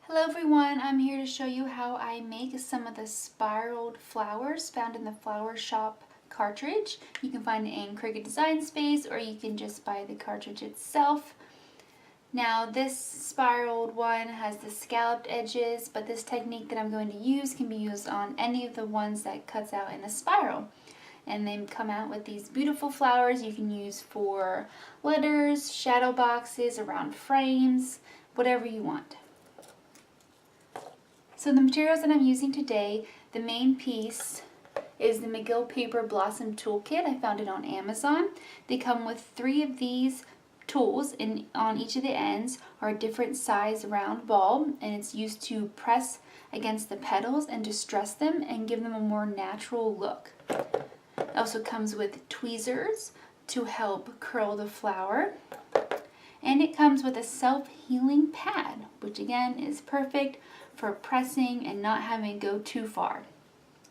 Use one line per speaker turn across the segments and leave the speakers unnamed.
Hello everyone, I'm here to show you how I make some of the spiraled flowers found in the Flower Shoppe Cartridge. You can find it in Cricut Design Space or you can just buy the cartridge itself. Now this spiraled one has the scalloped edges, but this technique that I'm going to use can be used on any of the ones that cuts out in a spiral. And they come out with these beautiful flowers you can use for letters, shadow boxes, around frames, whatever you want. So the materials that I'm using today, the main piece is the McGill Paper Blossom Toolkit. I found it on Amazon. They come with 3 of these tools, and on each of the ends are a different size round ball, and it's used to press against the petals and distress them and give them a more natural look. It also comes with tweezers to help curl the flower. And it comes with a self-healing pad, which again is perfect for pressing and not having to go too far.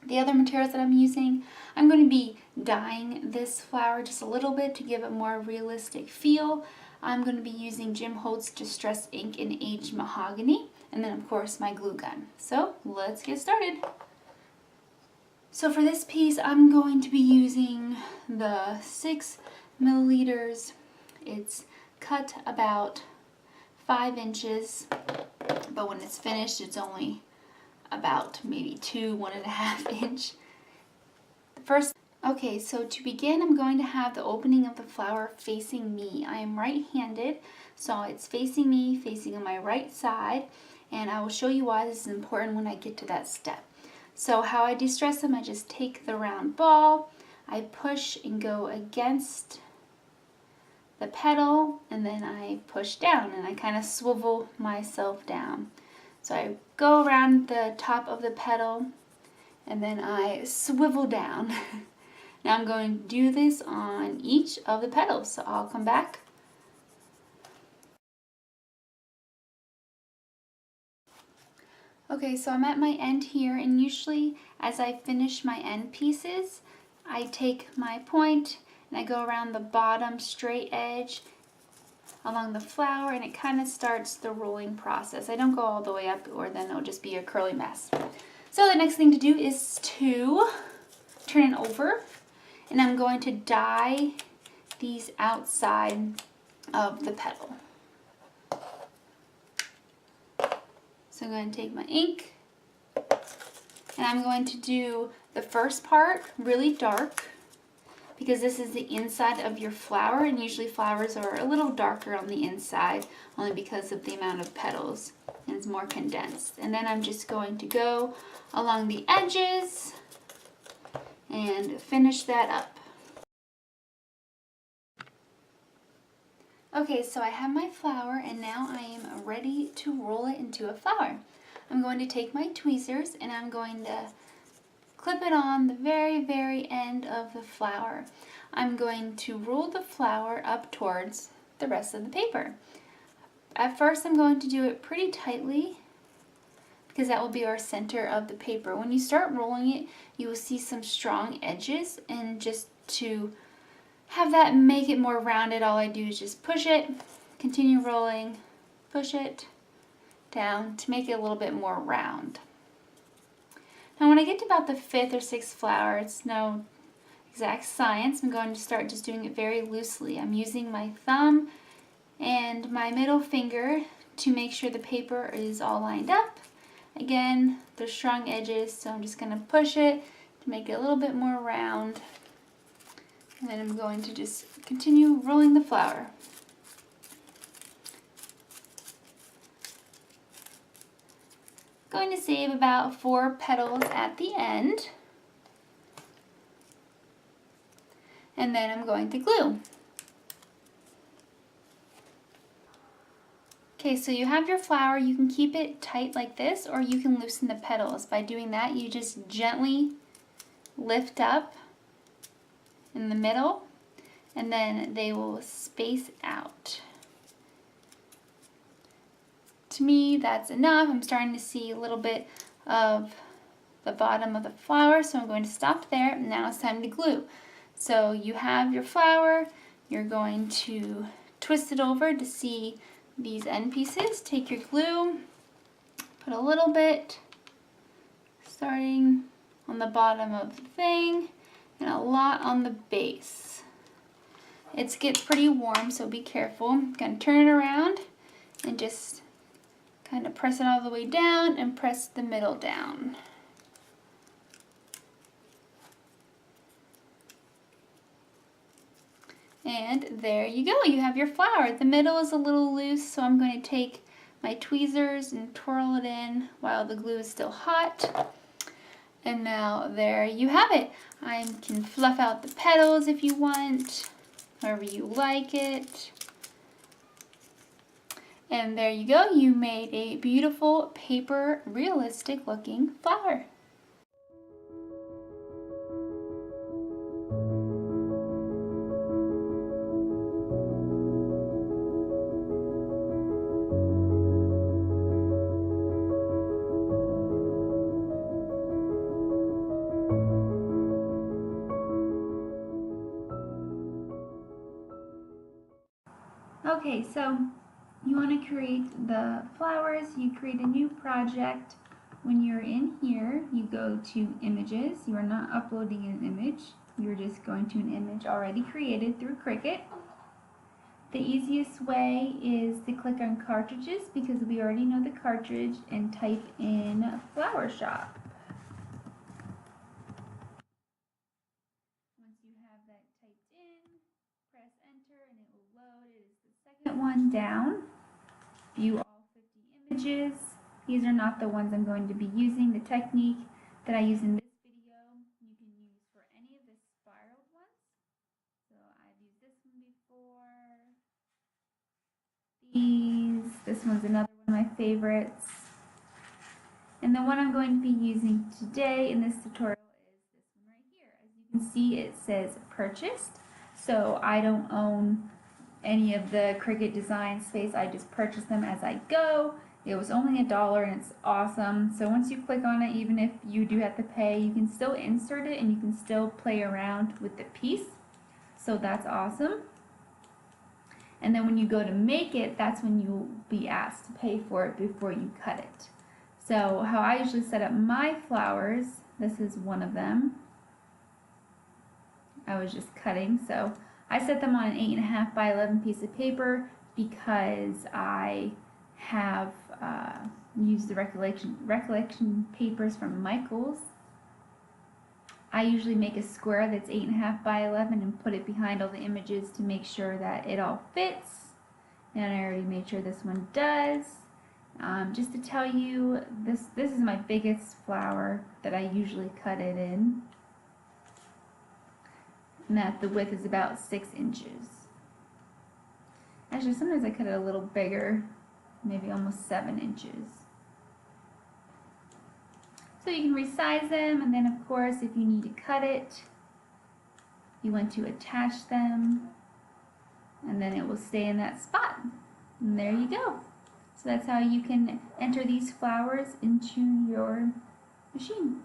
The other materials that I'm using, I'm going to be dyeing this flower just a little bit to give it a more realistic feel. I'm going to be using Jim Holtz Distress Ink in Aged Mahogany, and then of course my glue gun. So let's get started. So for this piece, I'm going to be using the 6 milliliters. It's cut about 5 inches, but when it's finished it's only about maybe 1.5 inch. Okay, so to begin I'm going to have the opening of the flower facing me. I am right-handed, so it's facing me, facing on my right side, and I will show you why this is important when I get to that step. So how I distress them, I just take the round ball, I push and go against the petal, and then I push down and I kind of swivel myself down. So I go around the top of the petal and then I swivel down. Now I'm going to do this on each of the petals, so I'll come back. Okay, so I'm at my end here, and usually as I finish my end pieces, I take my point and I go around the bottom straight edge along the flower, and it kind of starts the rolling process. I don't go all the way up or then it'll just be a curly mess. So the next thing to do is to turn it over, and I'm going to dye these outside of the petal. So I'm going to take my ink and I'm going to do the first part really dark, because this is the inside of your flower, and usually flowers are a little darker on the inside only because of the amount of petals and it's more condensed. And then I'm just going to go along the edges and finish that up. Okay, so I have my flower and now I am ready to roll it into a flower. I'm going to take my tweezers and I'm going to clip it on the very end of the flower. I'm going to roll the flower up towards the rest of the paper. At first I'm going to do it pretty tightly because that will be our center of the paper. When you start rolling it, you will see some strong edges, and just to have that make it more rounded, all I do is just push it, continue rolling, push it down to make it a little bit more round. Now when I get to about the 5th or 6th flower, it's no exact science. I'm going to start just doing it very loosely. I'm using my thumb and my middle finger to make sure the paper is all lined up. Again, there's strong edges, so I'm just going to push it to make it a little bit more round. And then I'm going to just continue rolling the flower. Going to save about 4 petals at the end, and then I'm going to glue. Okay, so you have your flower. You can keep it tight like this, or you can loosen the petals. By doing that, you just gently lift up in the middle, and then they will space out. To me, that's enough. I'm starting to see a little bit of the bottom of the flower, so I'm going to stop there. Now it's time to glue. So you have your flower, you're going to twist it over to see these end pieces. Take your glue, Put a little bit starting on the bottom of the thing and a lot on the base. It gets pretty warm, so be careful. I'm going to turn it around and just kind of press it all the way down and press the middle down. And there you go, you have your flower. The middle is a little loose, so I'm going to take my tweezers and twirl it in while the glue is still hot. And now there you have it. I can fluff out the petals if you want, however you like it. And there you go, you made a beautiful paper, realistic looking flower. Okay, so you want to create the flowers, you create a new project. When you're in here, you go to images. You are not uploading an image. You're just going to an image already created through Cricut. The easiest way is to click on cartridges because we already know the cartridge and type in Flower Shoppe. Once you have that typed in, press enter and it will load. It is the second one down. View all 50 images. These are not the ones I'm going to be using. The technique that I use in this video, you can use for any of the spiraled ones. So I've used this one before. This one's another one of my favorites. And the one I'm going to be using today in this tutorial is this one right here. As you can see, it says purchased. So I don't own any of the Cricut design space. I just purchase them as I go. It was only $1 and it's awesome. So once you click on it, even if you do have to pay, you can still insert it and you can still play around with the piece. So that's awesome. And then when you go to make it, that's when you'll be asked to pay for it before you cut it. So how I usually set up my flowers, this is one of them. I was just cutting, so I set them on an 8.5 by 11 piece of paper because I have used the recollection papers from Michaels. I usually make a square that's 8.5 by 11 and put it behind all the images to make sure that it all fits. And I already made sure this one does. Just to tell you, this is my biggest flower that I usually cut it in. And that the width is about 6 inches. Actually, sometimes I cut it a little bigger, maybe almost 7 inches. So you can resize them, and then of course if you need to cut it, you want to attach them, and then it will stay in that spot. And there you go. So that's how you can enter these flowers into your machine.